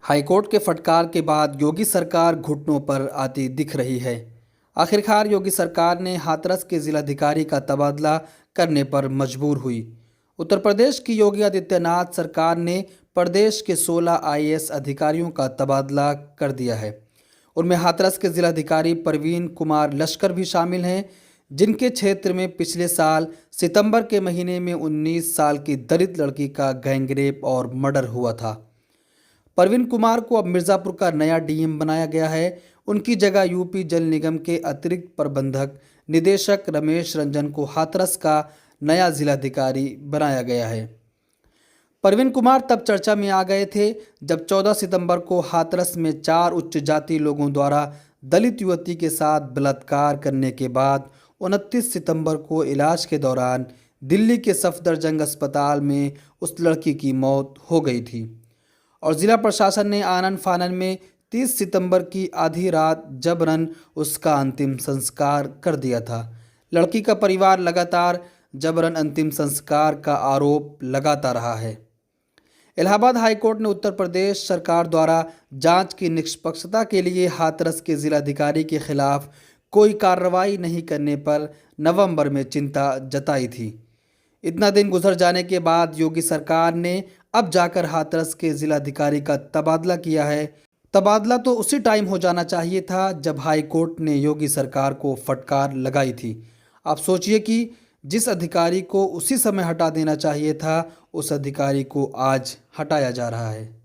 High court के फटकार के बाद योगी सरकार घुटनों पर आती दिख रही है। आखिरकार योगी सरकार ने हाथरस के जिलाधिकारी का तबादला करने पर मजबूर हुई। उत्तर प्रदेश की योगी आदित्यनाथ सरकार ने प्रदेश के 16 आईएएस अधिकारियों का तबादला कर दिया है। उनमें हाथरस के जिलाधिकारी परवीन कुमार लश्कर भी शामिल हैं, जिनके क्षेत्र में पिछले साल सितंबर के महीने में 19 साल की दलित लड़की का गैंगरेप और मर्डर हुआ था। परवीन कुमार को अब मिर्ज़ापुर का नया डीएम बनाया गया है। उनकी जगह यूपी जल निगम के अतिरिक्त प्रबंधक निदेशक रमेश रंजन को हाथरस का नया जिलाधिकारी बनाया गया है। परवीन कुमार तब चर्चा में आ गए थे जब 14 सितंबर को हाथरस में 4 उच्च जाति लोगों द्वारा दलित युवती के साथ बलात्कार करने के बाद 29 सितंबर को इलाज के दौरान दिल्ली के सफदरजंग अस्पताल में उस लड़की की मौत हो गई थी और जिला प्रशासन ने आनन फानन में 30 सितंबर की आधी रात जबरन उसका अंतिम संस्कार कर दिया था। लड़की का परिवार लगातार जबरन अंतिम संस्कार का आरोप लगाता रहा है। इलाहाबाद हाईकोर्ट ने उत्तर प्रदेश सरकार द्वारा जांच की निष्पक्षता के लिए हाथरस के जिलाधिकारी के खिलाफ कोई कार्रवाई नहीं करने पर नवंबर में चिंता जताई थी। इतना दिन गुजर जाने के बाद योगी सरकार ने अब जाकर हाथरस के जिलाधिकारी का तबादला किया है। तबादला तो उसी टाइम हो जाना चाहिए था जब हाई कोर्ट ने योगी सरकार को फटकार लगाई थी। आप सोचिए कि जिस अधिकारी को उसी समय हटा देना चाहिए था, उस अधिकारी को आज हटाया जा रहा है।